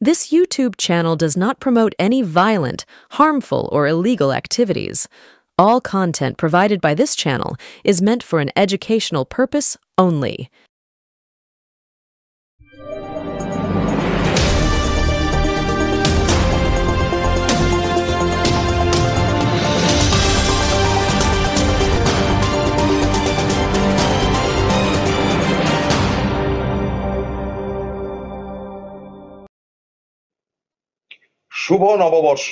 This YouTube channel does not promote any violent, harmful, or illegal activities. All content provided by this channel is meant for an educational purpose only. শুভ নববর্ষ,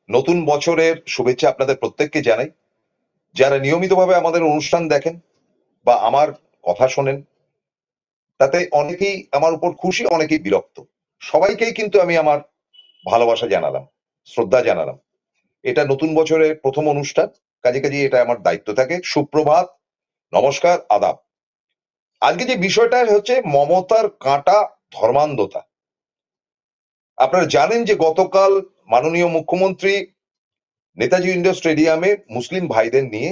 নতুন বছরের শুভেচ্ছা আপনাদের প্রত্যেককে জানাই। যারা নিয়মিতভাবে আমাদের অনুষ্ঠান দেখেন বা আমার কথা শোনেন, তাতে অনেকেই আমার উপর খুশি, অনেকেই বিরক্ত। সবাইকেই কিন্তু আমি আমার ভালোবাসা জানালাম, শ্রদ্ধা জানালাম। এটা নতুন বছরের প্রথম অনুষ্ঠান, কাজে এটা আমার দায়িত্ব থাকে। সুপ্রভাত, নমস্কার, আদাব। আজকে যে বিষয়টা হচ্ছে মমতার কাঁটা ধর্মান্ধতা। আপনারা জানেন যে গতকাল মাননীয় মুখ্যমন্ত্রী নেতাজি ইন্ডোর স্টেডিয়ামে মুসলিম ভাইদের নিয়ে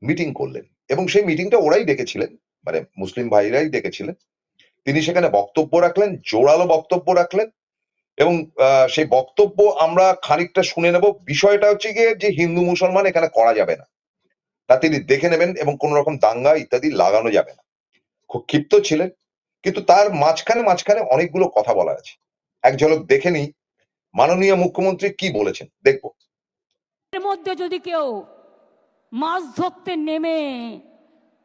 মিটিং করলেন এবং সেই মিটিংটা ওরাই ডেকেছিলেন, মানে মুসলিম ভাইরাই ডেকেছিলেন। তিনি সেখানে বক্তব্য রাখলেন, জোরালো বক্তব্য রাখলেন এবং সেই বক্তব্য আমরা খানিকটা শুনে নেব। বিষয়টা হচ্ছে গিয়ে যে হিন্দু মুসলমান এখানে করা যাবে না, তা তিনি দেখে নেবেন এবং কোন রকম দাঙ্গা ইত্যাদি লাগানো যাবে না। খুব ক্ষিপ্ত ছিলেন, কিন্তু তার মাঝখানে অনেকগুলো কথা বলার আছে। এক ঝলক দেখে নিই মাননীয় মুখ্যমন্ত্রী কি বলেছেন, দেখবো। এর মধ্যে যদি কেউ মাছ ধরতে নেমে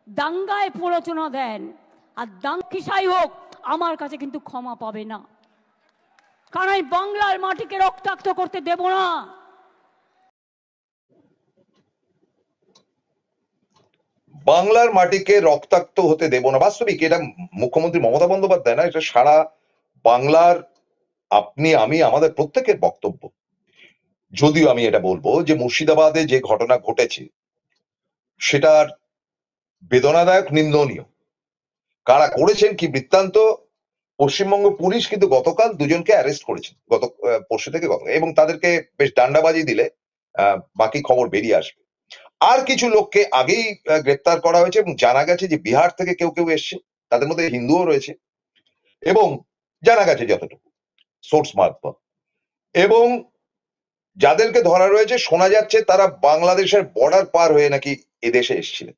দাঙ্গায় প্ররোচনা দেন আর দাঙ্কিসাই হোক, আমার কাছে কিন্তু ক্ষমা পাবে না, কারণ আমি বাংলার মাটিকে রক্তাক্ত করতে দেব না। বাংলার মাটিকে রক্তাক্ত হতে দেব না। বাস্তবিক এটা মুখ্যমন্ত্রী মমতা বন্দ্যোপাধ্যায় না, এটা সারা বাংলার আপনি আমি আমাদের প্রত্যেকের বক্তব্য। যদিও আমি এটা বলবো যে মুর্শিদাবাদে যে ঘটনা ঘটেছে সেটার বেদনাদায়ক, নিন্দনীয়। কারা করেছেন, কি বৃত্তান্ত, পশ্চিমবঙ্গ পুলিশ কিন্তু গতকাল দুজনকে অ্যারেস্ট করেছেন, পরশু থেকে গত, এবং তাদেরকে বেশ ডান্ডাবাজি দিলে বাকি খবর বেরিয়ে আসবে। আর কিছু লোককে আগেই গ্রেপ্তার করা হয়েছে এবং জানা গেছে যে বিহার থেকে কেউ এসছে, তাদের মধ্যে হিন্দুও রয়েছে এবং জানা গেছে যতটুকু সোর্স মারফত। এবং যাদেরকে ধরা রয়েছে শোনা যাচ্ছে তারা বাংলাদেশের বর্ডার পার হয়ে নাকি এদেশে এসেছিলেন।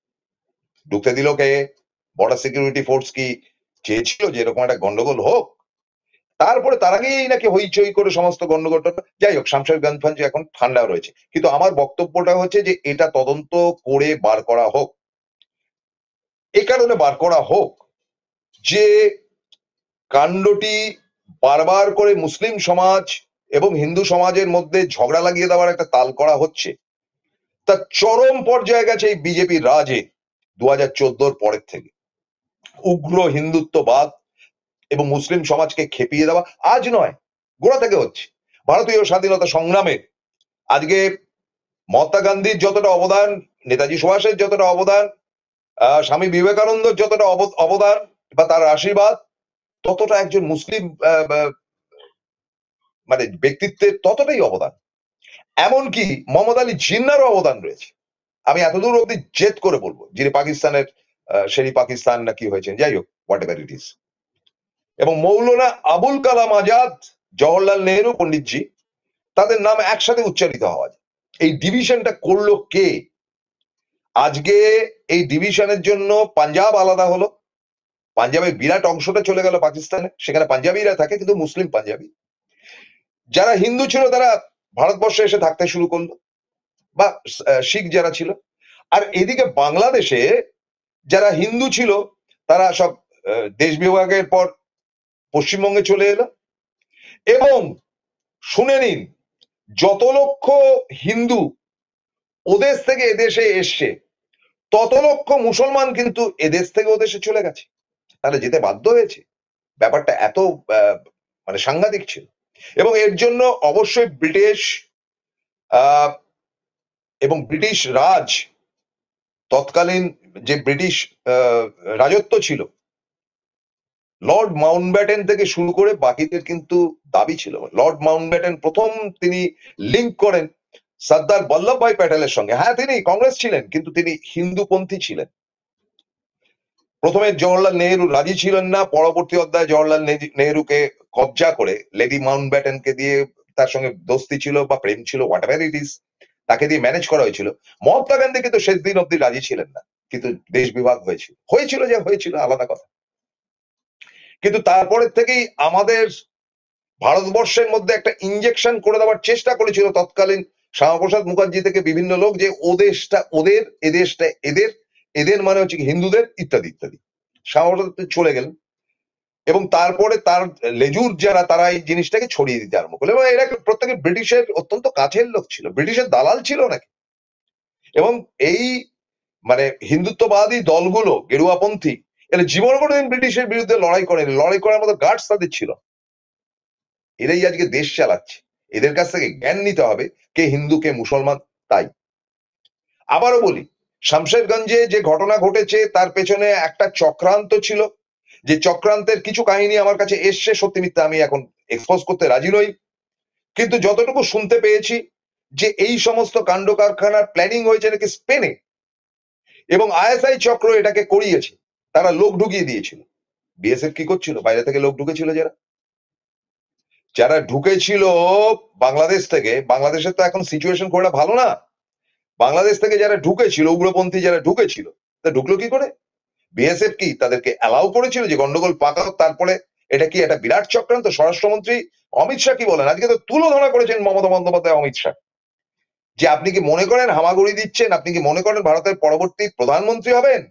ঢুকতে দিল কে? বর্ডার সিকিউরিটি ফোর্স কি চেয়েছিল যে এরকম একটা গন্ডগোল হোক? তারপরে তার আগেই নাকি হইচই করে সমস্ত গন্ডগোল। যাই হোক, শামশেরগঞ্জ এখন ঠান্ডা রয়েছে, কিন্তু আমার বক্তব্যটা হচ্ছে যে এটা তদন্ত করে বার করা হোক। এই কারণে বার করা হোক যে কাণ্ডটি বারবার করে মুসলিম সমাজ এবং হিন্দু সমাজের মধ্যে ঝগড়া লাগিয়ে দেওয়ার একটা তাল করা হচ্ছে। তা চরম পর্যায়ে গেছে এই বিজেপির রাজে 2014 পরের থেকে। উগ্র হিন্দুত্ববাদ এবং মুসলিম সমাজকে খেপিয়ে দেওয়া আজ নয়, গোড়া থেকে হচ্ছে। ভারতীয় স্বাধীনতা সংগ্রামে আজকে মহাত্মা গান্ধীর যতটা অবদান, নেতাজি সুভাষের যতটা অবদান, স্বামী বিবেকানন্দর যতটা অবদান বা তার আশীর্বাদ, ততটা একজন মুসলিম মানে ব্যক্তিত্বের ততটাই অবদান। এমনকি মোহাম্মদ আলী জিন্নারও অবদান রয়েছে। আমি এতদূর অব্দি জেদ করে বলবো, যিনি পাকিস্তানের শেরি পাকিস্তান না কি হয়েছে, যাই হোক, হোয়াট এভার ইট ইজ। এবং মৌলানা আবুল কালাম আজাদ, জওহরলাল নেহরু, পন্ডিতজি, তাদের নাম একসাথে উচ্চারিত হওয়া যায়। এই ডিভিশনটা করলো কে? আজকে এই ডিভিশনের জন্য পাঞ্জাব আলাদা হলো, পাঞ্জাবের বিরাট অংশটা চলে গেল পাকিস্তানে, সেখানে পাঞ্জাবিরা থাকে কিন্তু মুসলিম পাঞ্জাবি। যারা হিন্দু ছিল তারা ভারতবর্ষে এসে থাকতে শুরু করলো, বা শিখ যারা ছিল। আর এদিকে বাংলাদেশে যারা হিন্দু ছিল তারা সব দেশ বিভাগের পর পশ্চিমবঙ্গে চলে এলো। এবং শুনে নিন, যত লক্ষ হিন্দু ওদেশ থেকে এদেশে এসছে, তত লক্ষ মুসলমান কিন্তু এদেশ থেকে ওদেশে চলে গেছে, তাহলে যেতে বাধ্য হয়েছে। ব্যাপারটা এত মানে সাংঘাতিক ছিল। এবং এর জন্য অবশ্যই ব্রিটিশ এবং ব্রিটিশ রাজ, তৎকালীন যে ব্রিটিশ রাজত্ব ছিল, লর্ড মাউন্টব্যাটেন থেকে শুরু করে বাকিদের কিন্তু দাবি ছিল। লর্ড মাউন্টব্যাটেন প্রথম তিনি লিঙ্ক করেন সর্দার বল্লভভাই প্যাটেলের সঙ্গে। হ্যাঁ, তিনি কংগ্রেস ছিলেন কিন্তু তিনি হিন্দুপন্থী ছিলেন। প্রথমে জওহরলাল নেহরু রাজি ছিলেন না, পরবর্তী অধ্যায়ে জওহরলাল নেহরুকে কবজা করে লেডি মাউন্টব্যাটেনকে দিয়ে, তার সঙ্গে দোস্তি ছিল বা প্রেম ছিল, হোয়াট এভার ইট ইজ, তাকে দিয়ে ম্যানেজ করা হয়েছিল। মহাত্মা গান্ধী কিন্তু শেষ দিন অব্দি রাজি ছিলেন না, কিন্তু দেশ বিভাগ হয়েছিল, হয়েছিল যে হয়েছিল আলাদা কথা। কিন্তু তারপরের থেকেই আমাদের ভারতবর্ষের মধ্যে একটা ইনজেকশন করে দেওয়ার চেষ্টা করেছিল তৎকালীন শ্যামাপ্রসাদ মুখার্জি থেকে বিভিন্ন লোক, যে ও দেশটা ওদের, এ দেশটা এদের, এদের মানে হচ্ছে হিন্দুদের, ইত্যাদি ইত্যাদি। শ্যামাপ্রসাদ চলে গেলেন এবং তারপরে তার লেজুর যারা, তারা এই জিনিসটাকে ছড়িয়ে দিতে আরম্ভ করলো, এবং এরা প্রত্যেকে ব্রিটিশের অত্যন্ত কাছের লোক ছিল, ব্রিটিশের দালাল ছিল নাকি। এবং এই মানে হিন্দুত্ববাদী দলগুলো, গেরুয়াপন্থী, এরা জীবন কোনোদিন ব্রিটিশের বিরুদ্ধে লড়াই করেনি, লড়াই করার মতো গার্ডস তাদের ছিল। এরাই আজকে দেশ চালাচ্ছে, এদের কাছ থেকে জ্ঞান নিতে হবে কে হিন্দু কে মুসলমান। তাই আবারও বলি, শামশেরগঞ্জে যে ঘটনা ঘটেছে তার পেছনে একটা চক্রান্ত ছিল, যে চক্রান্তের কিছু কাহিনী আমার কাছে এসছে, সত্যি মিথ্যা আমি এখন এক্সপোজ করতে রাজি নই, কিন্তু যতটুকু শুনতে পেয়েছি যে এই সমস্ত কাণ্ড কারখানার প্ল্যানিং হয়েছে নাকি স্পেনে, এবং আইএসআই চক্র এটাকে করিয়েছে, তারা লোক ঢুকিয়ে দিয়েছিল। বিএসএফ কি করছিল? বাইরে থেকে লোক ঢুকেছিল, যারা যারা ঢুকেছিল বাংলাদেশ থেকে, বাংলাদেশের তো এখন সিচুয়েশন খুব একটা ভালো না, বাংলাদেশ থেকে যারা ঢুকেছিল, উগ্রপন্থী যারা ঢুকেছিল, তা ঢুকলো কি করে? বিএসএফ কি তাদেরকে অ্যালাউ করেছিল যে গন্ডগোল পাকাও? তারপরে এটা কি একটা বিরাট চক্রান্ত? স্বরাষ্ট্রমন্ত্রী অমিত শাহ কি বলেন? আজকে তো তুলোধনা করেছেন মমতা বন্দ্যোপাধ্যায়, অমিত শাহ, যে আপনি কি মনে করেন হামাগুড়ি দিচ্ছেন? আপনি কি মনে করেন ভারতের পরবর্তী প্রধানমন্ত্রী হবেন?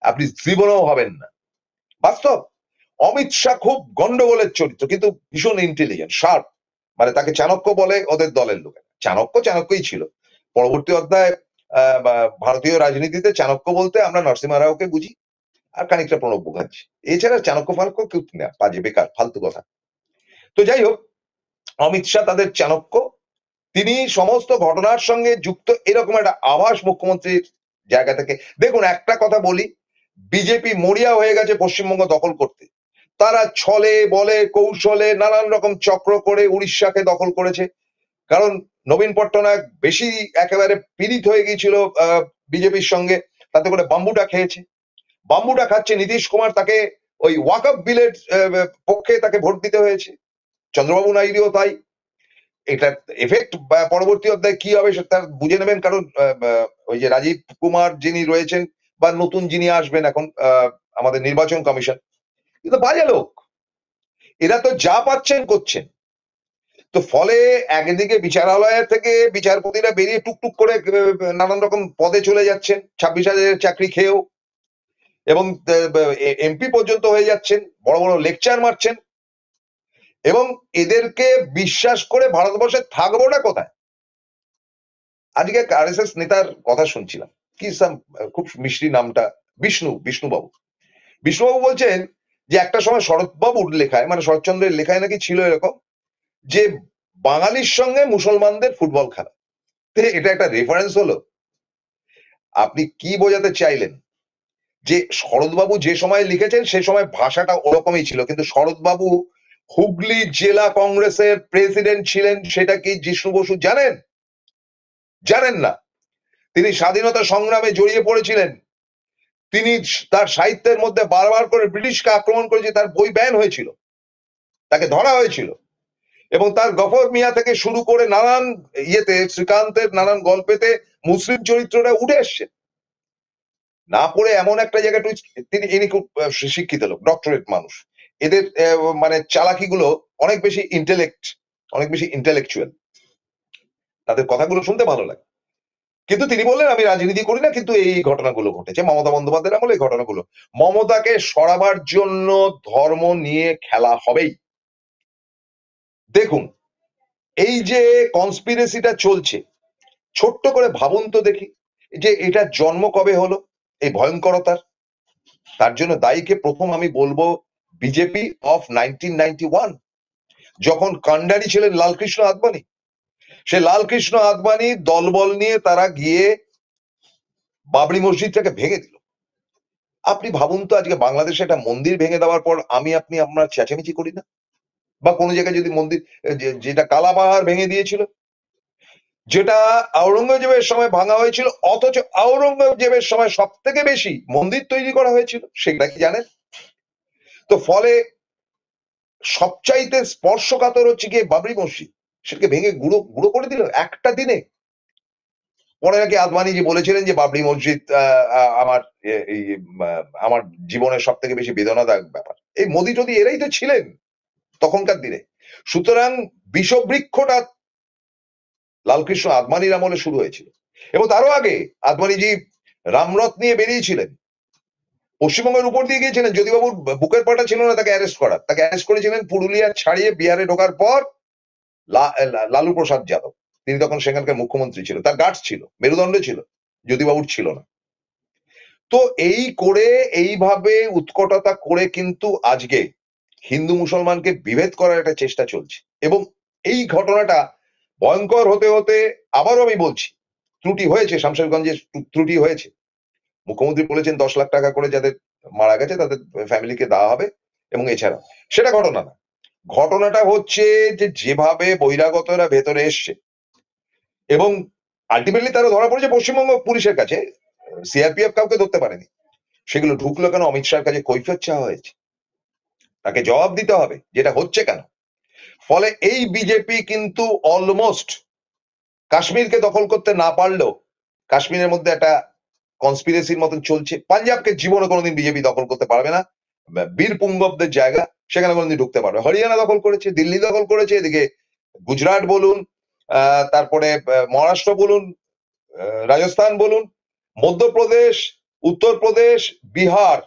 আপনি জীবনেও হবেন না। বাস্তব, অমিত শাহ খুব গন্ডগোলের চরিত্র, কিন্তু ভীষণ ইন্টেলিজেন্ট, শার্প, মানে তাকে চাণক্য বলে ওদের দলের লোক। চাণক্যই ছিল। পরবর্তী অধ্যায় ভারতীয় রাজনীতিতে চাণক্য বলতে আমরা নরসিংহ রাওকে বুঝি, আর খানিকটা প্রণব মুখার্জি, এছাড়া চাণক্য ফালক্য কেউ না, বাজে বেকার ফালতু কথা। তো যাই হোক, অমিত শাহ তাদের চাণক্য, তিনি সমস্ত ঘটনার সঙ্গে যুক্ত, এরকম একটা আভাস মুখ্যমন্ত্রীর জায়গা থেকে। দেখুন একটা কথা বলি, বিজেপি মরিয়া হয়ে গেছে পশ্চিমবঙ্গ দখল করতে, তারা ছলে বলে কৌশলে নানান রকম চক্র করে উড়িষ্যাকে দখল করেছে, কারণ নবীন পট্টনায়ক বেশি একেবারে পীড়িত হয়ে গিয়েছিল বিজেপির সঙ্গে, তাতে করে বাম্বুটা খেয়েছে, বাম্বুটা খাচ্ছে নীতিশ কুমার, তাকে ওই ওয়াকআপ বিলের পক্ষে তাকে ভোট দিতে হয়েছে, চন্দ্রবাবু নাইডুও তাই। এটা এফেক্ট পরবর্তী অধ্যায়ে কি হবে সেটা বুঝে নেবেন, কারণ ওই যে রাজীব কুমার যিনি রয়েছেন বা নতুন যিনি আসবেন এখন আমাদের নির্বাচন কমিশন, কিন্তু বাজে লোক, এরা তো যা পাচ্ছেন করছেন। তো ফলে একদিকে বিচারালয়ের থেকে বিচারপতিরা বেরিয়ে টুকটুক করে নানান রকম পদে চলে যাচ্ছেন, 26,000 চাকরি খেয়েও, এবং এমপি পর্যন্ত হয়ে যাচ্ছেন, বড় বড় লেকচার মারছেন, এবং এদেরকে বিশ্বাস করে ভারতবর্ষে থাকবোটা কোথায়? আজকে আরএসএস নেতার কথা শুনছিলাম, কি খুব মিষ্টি নামটা, বিষ্ণুবাবু বলছেন যে একটা সময় শরৎবাবুর লেখায়, মানে শরৎচন্দ্রের লেখায় নাকি ছিল এরকম, যে বাঙালির সঙ্গে মুসলমানদের ফুটবল খেলা। এটা একটা রেফারেন্স হলো? আপনি কি বোঝাতে চাইলেন? যে শরৎবাবু যে সময় লিখেছেন সে সময় ভাষাটা ওরকমই ছিল, কিন্তু শরৎবাবু হুগলি জেলা কংগ্রেসের প্রেসিডেন্ট ছিলেন, সেটা কি জিষ্ণু বসু জানেন? জানেন না। তিনি স্বাধীনতা সংগ্রামে জড়িয়ে পড়েছিলেন, তিনি তার সাহিত্যের মধ্যে বারবার করে ব্রিটিশকে আক্রমণ করেছে, তার বই ব্যান হয়েছিল, তাকে ধরা হয়েছিল, এবং তার গফর মিয়া থেকে শুরু করে নানান ইয়েতে, শ্রীকান্তের নানান গল্পেতে মুসলিম চরিত্রটা উঠে এসছে। না পড়ে এমন একটা জায়গায় ইনি খুব শিক্ষিত লোক, ডক্টরেট মানুষ, এদের মানে চালাকিগুলো অনেক বেশি ইন্টেলেকচুয়াল, তাদের কথাগুলো শুনতে ভালো লাগে। কিন্তু তিনি বললেন আমি রাজনীতি করি না, কিন্তু এই ঘটনাগুলো ঘটেছে মমতা বন্দ্যোপাধ্যায়ের আমলে, এই ঘটনাগুলো। মমতাকে সরাবার জন্য ধর্ম নিয়ে খেলা হবেই। দেখুন, এই যে কনস্পিরেসিটা চলছে, ছোট্ট করে ভাবুন তো দেখি, যে এটা জন্ম কবে হলো এই ভয়ঙ্করতার? তার জন্য দায়ীকে প্রথম আমি বলবো বিজেপি অফ 1991, যখন কান্ডারি ছিলেন লালকৃষ্ণ আদবানি। সে লালকৃষ্ণ আদবানি দলবল নিয়ে তারা গিয়ে বাবরি মসজিদটাকে ভেঙে দিল। আপনি ভাবুন তো, আজকে বাংলাদেশে একটা মন্দির ভেঙে দেওয়ার পর আমি আমরা চেঁচামেচি করি না? বা কোনো জায়গায় যদি মন্দির, যেটা কালাপাহাড় ভেঙে দিয়েছিল, যেটা আওরঙ্গজেবের সময় ভাঙা হয়েছিল, অথচ আওরঙ্গজেবের সময় সব থেকে বেশি মন্দির তৈরি করা হয়েছিল, সেটা কি জানেন? তো ফলে সবচাইতে স্পর্শকাতর হচ্ছে গিয়ে বাবরি মসজিদ, সেটাকে ভেঙে গুঁড়ো গুঁড়ো করে দিল একটা দিনে। পরে নাকি আদবানি বলেছিলেন যে বাবরি মসজিদ আমার আমার জীবনের সব থেকে বেশি বেদনাদায়ক ব্যাপার। এই মোদি যদি এরাই তো ছিলেন তখনকার দিনে। সুতরাং বিষবৃক্ষটা লালকৃষ্ণ আদবানির আমলে শুরু হয়েছিল, এবং তারও আগে আদবানিজি রামরথ নিয়ে বেরিয়েছিলেন, পশ্চিমবঙ্গের উপর দিয়ে গিয়েছিলেন। জ্যোতিবাবুর বুকের পাটা ছিল না তাকে অ্যারেস্ট করার, তাকে অ্যারেস্ট করেছিলেন পুরুলিয়া ছাড়িয়ে বিহারে ঢোকার পর লালু প্রসাদ যাদব। তিনি তখন সেখানকার মুখ্যমন্ত্রী ছিল, তার গার্ডস ছিল, মেরুদণ্ড ছিল, জ্যোতিবাবুর ছিল না। তো এই করে এইভাবে উৎকটতা করে কিন্তু আজকে হিন্দু মুসলমানকে বিভেদ করার একটা চেষ্টা চলছে, এবং এই ঘটনাটা ভয়ঙ্কর হতে হতে আবারও আমি বলছি, ত্রুটি হয়েছে, শামশেরগঞ্জে ত্রুটি হয়েছে। মুখ্যমন্ত্রী বলেছেন 10 লাখ টাকা করে যাদের মারা গেছে তাদের ফ্যামিলিকে দেওয়া হবে, এবং এছাড়া সেটা ঘটনা না। ঘটনাটা হচ্ছে যে যেভাবে বহিরাগতরা ভেতরে এসছে, এবং আলটিমেটলি তারা ধরা পড়েছে পশ্চিমবঙ্গ পুলিশের কাছে, সিআরপিএফ কাউকে ধরতে পারেনি। সেগুলো ঢুকলো কেন? অমিত শাহের কাছে কৈফিয়ত চাওয়া হয়েছে, তাকে জবাব দিতে হবে যেটা হচ্ছে কেন। ফলে এই বিজেপি কিন্তু অলমোস্ট কাশ্মীরকে দখল করতে না পারলেও কাশ্মীরের মধ্যে একটা কনস্পিরেসির মতন চলছে। পাঞ্জাবকে জীবনে কোনোদিন বিজেপি দখল করতে পারবে না, বীর পুঙ্গবদের জায়গা, সেখানে কোনোদিন ঢুকতে পারবে। হরিয়ানা দখল করেছে, দিল্লি দখল করেছে, এদিকে গুজরাট বলুন, তারপরে মহারাষ্ট্র বলুন, রাজস্থান বলুন, মধ্যপ্রদেশ, উত্তরপ্রদেশ, বিহার,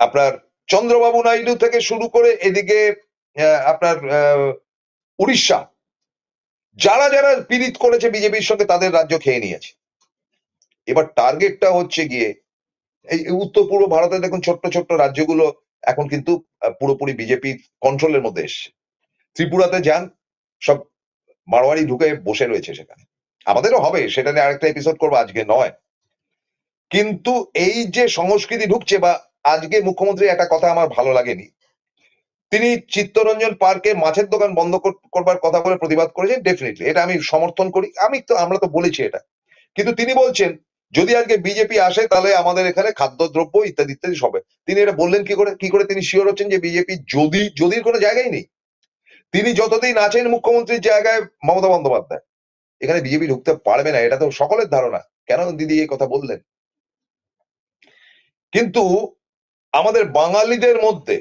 আপনার চন্দ্রবাবু নাইডু থেকে শুরু করে এদিকে আপনার উড়িষ্যা, যারা যারা পীড়িত করেছে বিজেপির সঙ্গে তাদের রাজ্য খেয়ে নিয়েছে। এবার টার্গেটটা হচ্ছে গিয়ে এই উত্তর পূর্ব ভারতে দেখুন ছোট্ট ছোট্ট রাজ্যগুলো এখন কিন্তু পুরোপুরি বিজেপির কন্ট্রোলের মধ্যে এসছে। ত্রিপুরাতে যান, সব মারোয়ারি ঢুকে বসে রয়েছে সেখানে। আমাদেরও হবে, সেটা নিয়ে আরেকটা এপিসোড করবো, আজকে নয়। কিন্তু এই যে সংস্কৃতি ঢুকছে, বা আজকে মুখ্যমন্ত্রী একটা কথা আমার ভালো লাগেনি, তিনি চিত্তরঞ্জন পার্কে মাছের দোকান বন্ধ করবার কথা বলে প্রতিবাদ করেছেন। ডেফিনেটলি এটা আমি সমর্থন করি, আমরা তো বলেছি এটা। কিন্তু তিনি বলছেন যদি আজকে বিজেপি আসে তাহলে আমাদের এখানে খাদ্যদ্রব্য ইত্যাদি ইত্যাদি সবে। তিনি এটা বললেন কি করে তিনি শিওর হচ্ছেন যে বিজেপি যদির কোনো জায়গায় নেই? তিনি যতদিন আছেন মুখ্যমন্ত্রীর জায়গায় মমতা বন্দ্যোপাধ্যায়, এখানে বিজেপি ঢুকতে পারবে না, এটা তো সকলের ধারণা। কেন দিদি এই কথা বললেন? কিন্তু আমাদের বাঙালিদের মধ্যে,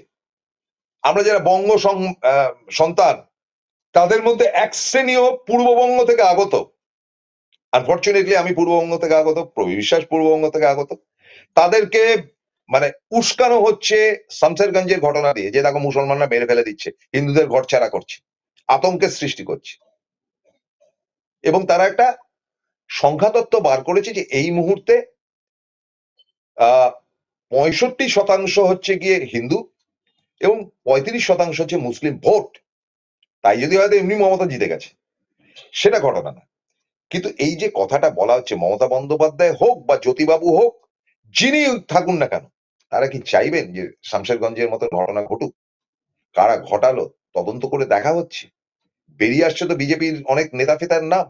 আমরা যারা বঙ্গ সন্তান, তাদের মধ্যে এক শ্রেণীও পূর্ববঙ্গ থেকে আগত। আনফর্চুনেটলি আমি পূর্ববঙ্গ থেকে আগত, প্রবীর বিশ্বাস পূর্ববঙ্গ থেকে আগত। তাদেরকে মানে উস্কানো হচ্ছে শামশেরগঞ্জের ঘটনা দিয়ে, যে দেখো মুসলমানরা মেরে ফেলে দিচ্ছে, হিন্দুদের ঘরছাড়া করছে, আতঙ্কের সৃষ্টি করছে। এবং তারা একটা সংখ্যাতত্ত্ব বার করেছে যে এই মুহূর্তে 65% হচ্ছে গিয়ে হিন্দু এবং 35% হচ্ছে মুসলিম ভোট। তাই যদি হয়তো এমনি মমতা জিতে গেছে, সেটা ঘটনা না। কিন্তু এই যে কথাটা বলা হচ্ছে, মমতা বন্দ্যোপাধ্যায় হোক বা জ্যোতিবাবু হোক, যিনি থাকুন না কেন, তারা কি চাইবেন যে শামশেরগঞ্জের মতো ঘটনা ঘটুক? কারা ঘটালো তদন্ত করে দেখা হচ্ছে। বেরিয়ে আসছে তো বিজেপির অনেক নেতা ফেতার নাম,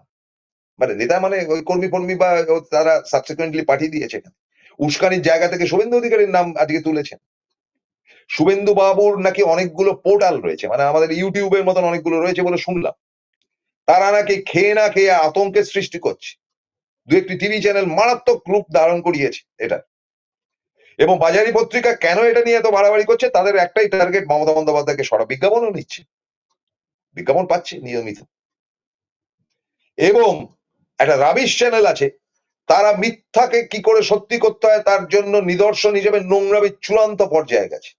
মানে নেতা মানে ওই কর্মী ফর্মী বা তারা সাবসিকুয়েন্টলি পাঠিয়ে দিয়েছে। উস্কানির জায়গা থেকে শুভেন্দু অধিকারীর নাম আজকে তুলেছেন। শুভেন্দু বাবুর নাকি অনেকগুলো পোর্টাল রয়েছে, মানে আমাদের ইউটিউবের মতন অনেকগুলো রয়েছে বলে শুনলাম। তারা নাকি খেয়ে না খেয়ে আতঙ্কের সৃষ্টি করছে। দু একটি টিভি চ্যানেল মারাত্মক রূপ ধারণ করিয়েছে এটা। এবং বাজারি পত্রিকা কেন এটা নিয়ে এত বাড়াবাড়ি করছে? তাদের একটাই টার্গেট, মমতা বন্দ্যোপাধ্যায়কে সরা। বিজ্ঞাপনও নিচ্ছে, বিজ্ঞাপন পাচ্ছে নিয়মিত। এবং একটা রাবিশ চ্যানেল আছে, তারা মিথ্যাকে কি করে সত্যি করতে হয় তার জন্য নিদর্শন হিসেবে নোংরামির চূড়ান্ত পর্যায়ে গেছে।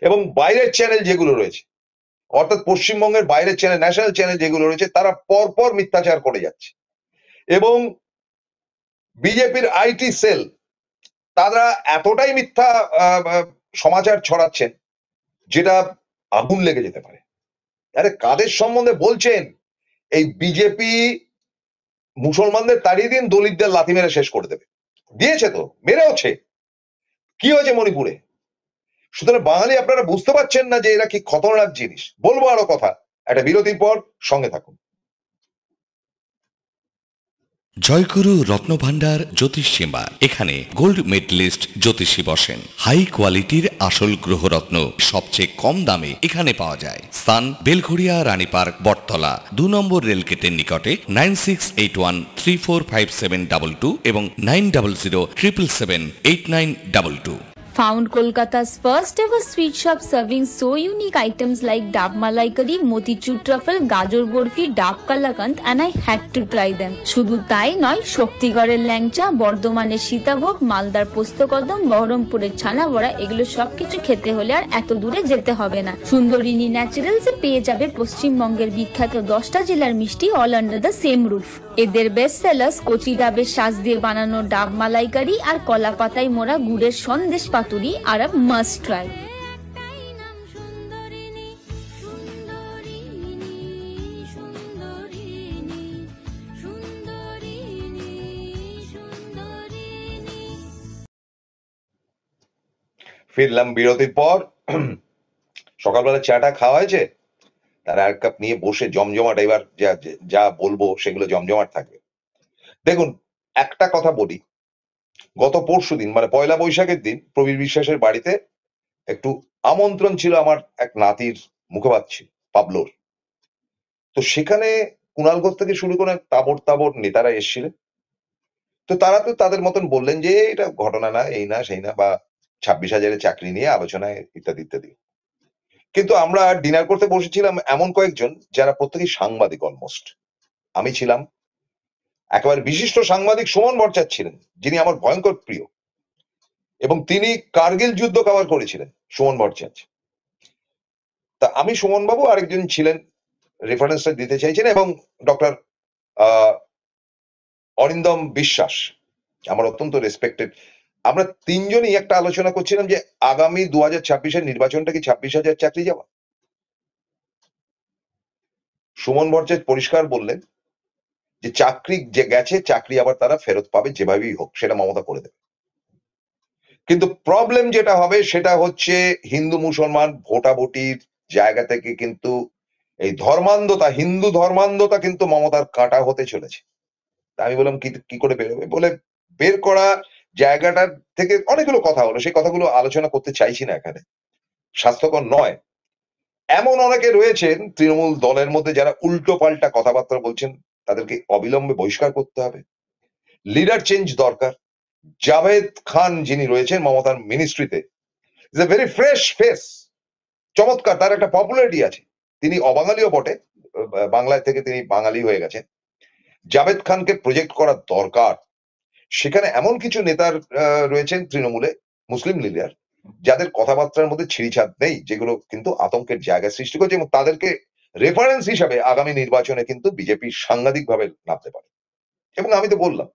এবং বাইরের চ্যানেল যেগুলো রয়েছে, অর্থাৎ পশ্চিমবঙ্গের বাইরের চ্যানেল, ন্যাশনাল চ্যানেল যেগুলো রয়েছে, তারা পরপর মিথ্যাচার করে যাচ্ছে। এবং বিজেপির আইটি সেল, তারা এতটাই মিথ্যা সমাচার ছড়াচ্ছেন যেটা আগুন লেগে যেতে পারে। আরে কাদের সম্বন্ধে বলছেন? এই বিজেপি মুসলমানদের তাড়িয়ে দিন, দলিতদের লাথি মেরে শেষ করে দেবে। দিয়েছে তো, মেরেওছে। কি হয়েছে মণিপুরে? সুতরাং বাঙালি আপনারা বুঝতে পারছেন না যে এরা কি খতরনাক জিনিস। বলবো আরো কথা, একটা বিরতির পর, সঙ্গে থাকুন। জয়গুরু রত্নভান্ডার জ্যোতিষ সীমা। এখানে গোল্ড মেডেলিস্ট জ্যোতিষী বসেন। হাই কোয়ালিটির আসল গ্রহরত্ন সবচেয়ে কম দামে এখানে পাওয়া যায়। স্থান বেলঘড়িয়া রানী পার্ক বটতলা 2 নম্বর রেলগেটের নিকটে। 9681345722 এবং 9007778922। Found Kolkata's first ever sweet shop serving so unique items like Dab Malai Curry, Motichur Truffle, Gajor Borfi, Dab Kalakand, and I had to try them. শুধু তাই নয়, শক্তিগড়ের ল্যাংচা, বর্ধমানের সীতাভোগ, মালদার পোস্তকদম, বহরমপুরের ছানা বড়া, এগুলো সবকিছু খেতে হলে আর এত দূরে যেতে হবে না। সুন্দরিনী ন্যাচারালস এ পেয়ে যাবে পশ্চিমবঙ্গের বিখ্যাত 10টা জেলার মিষ্টি all under the same roof. এদের বেস্ট সেলার্স কচি ডাবের শাঁস দিয়ে বানানো ডাব মালাইকারি আর কলা পাতায় মোড়া গুড়ের সন্দেশ পাতুরি আর আ মাস্ট ট্রাই। ফিরলাম বিরতির পর। সকালবেলা চাটা খাওয়া হয়েছে, তার এক কাপ নিয়ে বসে জমজমাট, এবার যা যা বলবো সেগুলো জমজমাট থাকবে। দেখুন, একটা কথা বলি, গত পরশুদিন মানে পয়লা বৈশাখের দিন প্রবীর বিশ্বাসের বাড়িতে একটু আমন্ত্রণ ছিল আমার এক নাতির মুখপাত্র ছিল, পাবলোর। তো সেখানে কুণাল ঘোষ থেকে শুরু করে তাবড় তাবড় নেতারা এসেছিলেন। তো তারা তো তাদের মতন বললেন যে এটা ঘটনা না, এই না সেই না, বা 26,000-এর চাকরি নিয়ে আলোচনায় ইত্যাদি ইত্যাদি। কিন্তু আমরা ডিনার করতে বসেছিলাম এমন কয়েকজন যারা প্রত্যেকেই সাংবাদিক অলমোস্ট। আমি ছিলাম, একেবারে বিশিষ্ট সাংবাদিক সুমন ভট্টাচার্য ছিলেন, যিনি আমার ভয়ঙ্কর প্রিয়, এবং তিনি কার্গিল যুদ্ধ কভার করেছিলেন, সুমন ভট্টাচার্য। তা আমি সুমন বাবু, আরেকজন ছিলেন, রেফারেন্সটা দিতে চাইছেন, এবং ডক্টর অরিন্দম বিশ্বাস, আমার অত্যন্ত রেসপেক্টেড। আমরা তিনজনই একটা আলোচনা করছিলাম যে আগামী 2026-এর নির্বাচনটা কি 26,000 চাকরি যাওয়া। সুমন ভট্টাচার্য পরিষ্কার বললেন যে চাকরি যে গেছে, চাকরি আবার তারা ফেরত পাবে, যেভাবেই হোক সেটা মমতা করে দেবে। কিন্তু প্রবলেম যেটা হবে সেটা হচ্ছে হিন্দু মুসলমান ভোটাভুটির জায়গা থেকে কিন্তু এই ধর্মান্ধতা, হিন্দু ধর্মান্ধতা কিন্তু মমতার কাঁটা হতে চলেছে। তা আমি বললাম কি করে বেরোবে, বলে বের করা জায়গাটার থেকে অনেকগুলো কথা হলো, সেই কথাগুলো আলোচনা করতে চাইছি না এখানে, স্বাস্থ্যকর নয়। এমন অনেকে রয়েছেন তৃণমূল দলের মধ্যে যারা উল্টো পাল্টা কথাবার্তা বলছেন, তাদেরকে অবিলম্বে বহিষ্কার করতে হবে। লিডার চেঞ্জ দরকার। জাভেদ খান যিনি রয়েছেন মমতার মিনিস্ট্রিতে, is a very fresh face, চমৎকার, তার একটা পপুলারিটি আছে। তিনি অবাঙালিও বটে, বাংলায় থেকে তিনি বাঙালি হয়ে গেছেন। জাভেদ খানকে প্রজেক্ট করা দরকার। সেখানে এমন কিছু নেতার রয়েছেন তৃণমূলে, মুসলিম লিডার, যাদের কথাবার্তার মধ্যে ছিঁড়িছাড় নেই, যেগুলো কিন্তু আতঙ্কের জায়গা সৃষ্টি করছে, এবং তাদেরকে রেফারেন্স হিসাবে আগামী নির্বাচনে কিন্তু বিজেপি সাংঘাতিকভাবে নামতে পারে। এবং আমি তো বললাম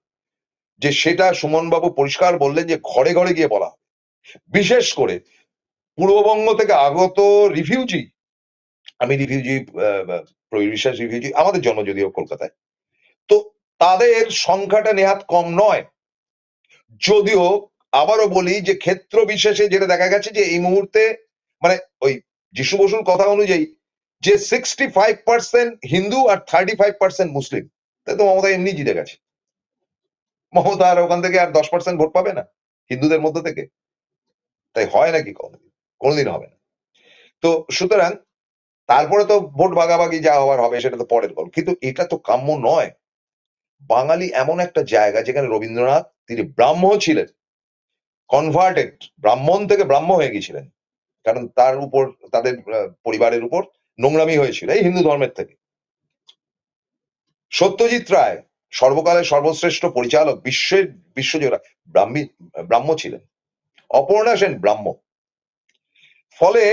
যে সেটা সুমনবাবু পরিষ্কার বললেন যে ঘরে ঘরে গিয়ে বলা হবে, বিশেষ করে পূর্ববঙ্গ থেকে আগত রিফিউজি। আমি রিফিউজি, প্রবীর বিশ্বাস রিফিউজি, আমাদের জন্ম যদিও কলকাতায়, তো তাদের সংখ্যাটা নেহাত কম নয়। যদিও আবারও বলি যে ক্ষেত্র বিশেষে যেটা দেখা গেছে যে এই মুহূর্তে, মানে ওই যিশু বসুর কথা অনুযায়ী যে 65% হিন্দু আর 35% মুসলিম, তাই তো মমতা এমনি জিতে গেছে। মমতা আর ওখান থেকে আর 10% ভোট পাবে না হিন্দুদের মধ্য থেকে? তাই হয় নাকি? কোনোদিন হবে না। তো সুতরাং তারপরে তো ভোট ভাগাভাগি যা হওয়ার হবে সেটা তো পরের গল্প, কিন্তু এটা তো কাম্য নয়। বাঙালি এমন একটা জায়গা যেখানে রবীন্দ্রনাথ, তিনি ব্রাহ্ম ছিলেন, কনভার্টেড, ব্রাহ্মণ থেকে ব্রাহ্ম হয়ে গেছিলেন, কারণ তার উপর, তাদের পরিবারের উপর নোংরামি হয়েছিল এই হিন্দু ধর্মের থেকে। সত্যজিৎ রায় সর্বকালের সর্বশ্রেষ্ঠ পরিচালক, বিশ্বজোড়া ব্রাহ্ম ছিলেন। অপর্ণা সেন ব্রাহ্ম। ফলে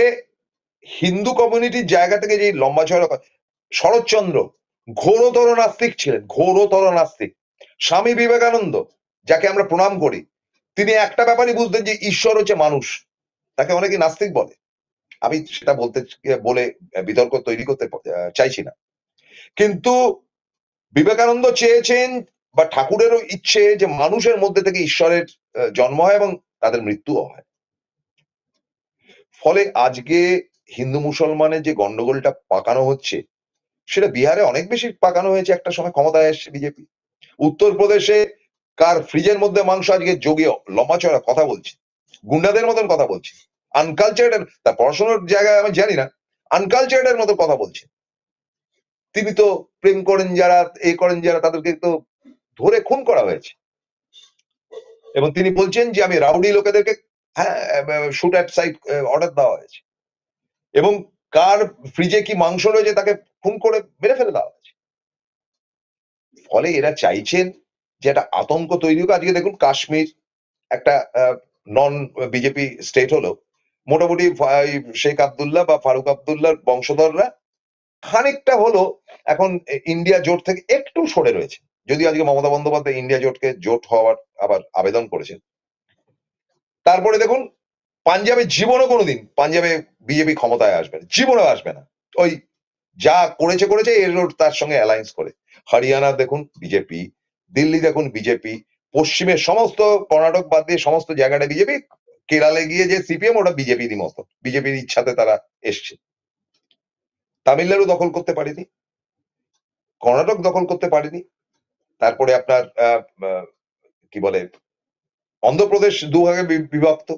হিন্দু কমিউনিটির জায়গা থেকে যে লম্বা চড়া, শরৎচন্দ্র ঘোরতর নাস্তিক ছিলেন, ঘোরতর নাস্তিক। স্বামী বিবেকানন্দ, যাকে আমরা প্রণাম করি, তিনি একটা ব্যাপারই বুঝতেন যে ঈশ্বর হচ্ছে মানুষ। তাকে অনেকে নাস্তিক বলে, আমি সেটা বলে বিতর্ক তৈরি করতে চাইছি না। কিন্তু বিবেকানন্দ চেয়েছেন, বা ঠাকুরেরও ইচ্ছে, যে মানুষের মধ্যে থেকে ঈশ্বরের জন্ম হয় এবং তাদের মৃত্যুও হয়। ফলে আজকে হিন্দু মুসলমানের যে গন্ডগোলটা পাকানো হচ্ছে, সেটা বিহারে অনেক বেশি পাকানো হয়েছে একটা সময়, ক্ষমতায় এসছে বিজেপি। উত্তরপ্রদেশে কার ফ্রিজের মধ্যে মাংস আজকে যোগী লম্বা চড়া কথা বলছে, গুন্ডাদের মতন কথা বলছে, আনকালচার্ড, তার পড়াশোনার জায়গায় আমি জানি না, আনকালচার্ডের মতো কথা বলছে। তিনি তো প্রেম করেন যারা, এ করেন যারা, তাদেরকে তো ধরে খুন করা হয়েছে। এবং তিনি বলছেন যে আমি রাউডি লোকেদেরকে হ্যাঁ শুট অ্যাট সাইট অর্ডার দেওয়া হয়েছে, এবং কার ফ্রিজে কি মাংস রয়েছে তাকে খুন করে মেরে ফেলে দেওয়া হয়েছে। ফলে এরা চাইছেন যে একটা আতঙ্ক তৈরি হোক। আজকে দেখুন কাশ্মীর একটা নন বিজেপি স্টেট হলো, মোটামুটি শেখ আব্দুল্লাহ বা ফারুক আব্দুল্লাহর বংশধররা খানিকটা হলো এখন ইন্ডিয়া জোট থেকে একটু সরে রয়েছে, যদি আজকে মমতা বন্দ্যোপাধ্যায় ইন্ডিয়া জোটকে জোট হওয়ার আবার আবেদন করেছেন। তারপরে দেখুন পাঞ্জাবে জীবনও কোনোদিন পাঞ্জাবে বিজেপি ক্ষমতায় আসবে না, জীবনও আসবে না। ওই যা করেছে এর তার সঙ্গে অ্যালায়েন্স করে। হরিয়ানা দেখুন বিজেপি, দিল্লি দেখুন বিজেপি, পশ্চিমের সমস্ত, কর্ণাটক বাদ দিয়ে সমস্ত জায়গাটা বিজেপি, কেরালে গিয়ে যে সিপিএম ওটা বিজেপিরই মতো, বিজেপির ইচ্ছাতে তারা এসছে। তামিলনাড়ু দখল করতে পারেনি, কর্ণাটক দখল করতে পারেনি, তারপরে আপনার কি বলে অন্ধ্রপ্রদেশ দুভাগে বিভক্ত,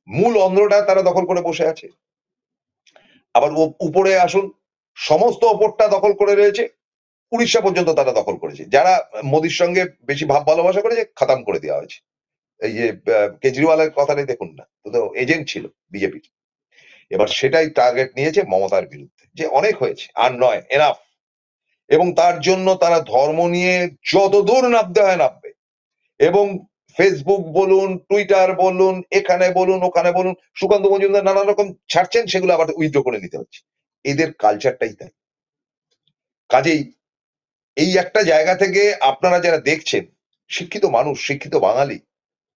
মূল অন্ধ্রটা তারা দখল করে বসে আছে। আবার উপরে আসুন, সমস্ত ওপরটা দখল করে রয়েছে, উড়িষ্যা পর্যন্ত তারা দখল করেছে। যারা মোদির সঙ্গে বেশি ভাব ভালোবাসা করেছে খতম করে দেওয়া হয়েছে। এই যে কেজরিওয়ালের কথাটাই দেখুন না, তো এজেন্ট ছিল বিজেপির। এবার সেটাই টার্গেট নিয়েছে মমতার বিরুদ্ধে, যে অনেক হয়েছে, আর নয়, এনাফ। এবং তার জন্য তারা ধর্ম নিয়ে যত দূর নামতে হয় নামবে, এবং ফেসবুক বলুন, টুইটার বলুন, এখানে বলুন, ওখানে বলুন, সুকান্ত মজুমদার নানা রকম ছাড়ছেন, সেগুলো আবার উইথড্র করে নিতে হচ্ছে। এদের কালচারটাই তাই। কাজেই এই একটা জায়গা থেকে আপনারা যারা দেখছেন, শিক্ষিত মানুষ, শিক্ষিত বাঙালি,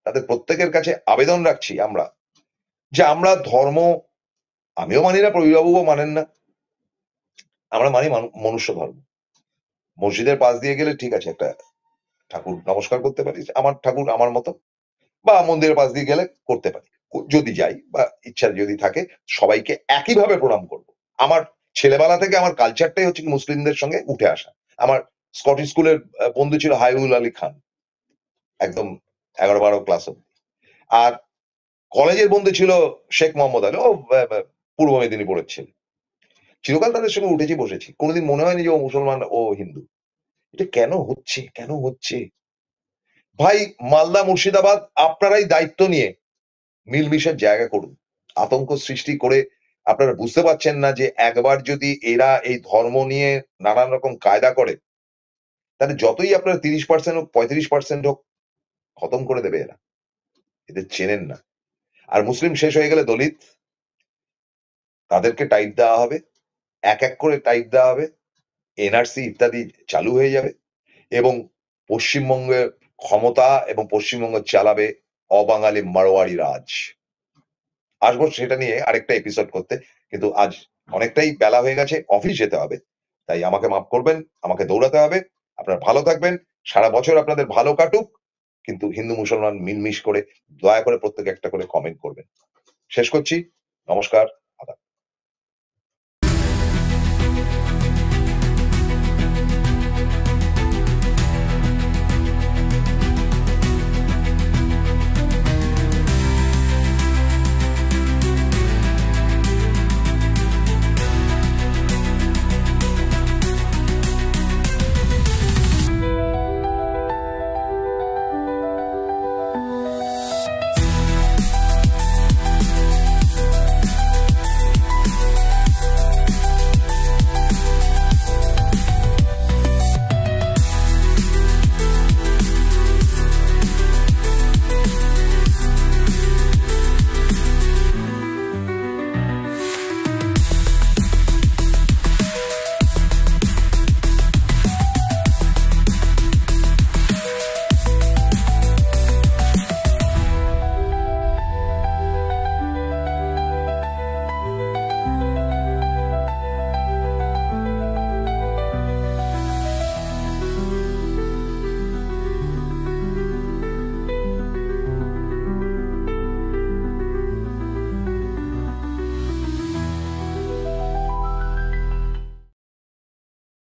তাদের প্রত্যেকের কাছে আবেদন রাখছি আমরা, যে আমরা ধর্ম, আমিও মানি না, প্রবীরবাবুও মানেন না, আমরা মানি মনুষ্য ধর্ম। মসজিদের পাশ দিয়ে গেলে ঠিক আছে, একটা ঠাকুর নমস্কার করতে পারি, আমার ঠাকুর আমার মতো, বা মন্দিরের পাশ দিয়ে গেলে করতে পারি, যদি যাই বা ইচ্ছা যদি থাকে, সবাইকে একইভাবে প্রণাম করব। আমার ছেলেবেলা থেকে আমার কালচারটাই হচ্ছে মুসলিমদের সঙ্গে উঠে আসা। আমার স্কটিশ স্কুলের বন্ধু ছিল হাইউল আলী খান, একদম 11-12 ক্লাস অব্দি। আর কলেজের বন্ধু ছিল শেখ মোহাম্মদ আলী, ও পূর্ব মেদিনীপুরের ছেলে। চিরকাল তাদের সঙ্গে উঠেছি বসেছি, কোনোদিন মনে হয়নি যে ও মুসলমান ও হিন্দু। এটা কেন হচ্ছে, কেন হচ্ছে ভাই? মালদা মুর্শিদাবাদ আপনারাই দায়িত্ব নিয়ে মিলমিশের জায়গা করুন। আতঙ্ক সৃষ্টি করে আপনারা বুঝতে পারছেন না যে একবার যদি এরা এই ধর্ম নিয়ে নানান রকম কায়দা করে, তাহলে যতই আপনারা 30% হোক, 35% হোক, খতম করে দেবে এরা। এদের চেনেন না। আর মুসলিম শেষ হয়ে গেলে দলিত, তাদেরকে টাইট দেওয়া হবে, এক এক করে টাইট দেওয়া হবে, এনআরসি ইত্যাদি চালু হয়ে যাবে, এবং পশ্চিমবঙ্গের ক্ষমতা এবং পশ্চিমবঙ্গ চালাবে অবাঙালি মারোয়ারি রাজ। আসবো সেটা নিয়ে আরেকটা এপিসোড করতে, কিন্তু আজ অনেকটাই বেলা হয়ে গেছে, অফিস যেতে হবে, তাই আমাকে মাফ করবেন, আমাকে দৌড়াতে হবে। আপনারা ভালো থাকবেন, সারা বছর আপনাদের ভালো কাটুক, কিন্তু হিন্দু মুসলমান মিলমিশ করে দয়া করে প্রত্যেকে একটা করে কমেন্ট করবেন। শেষ করছি, নমস্কার।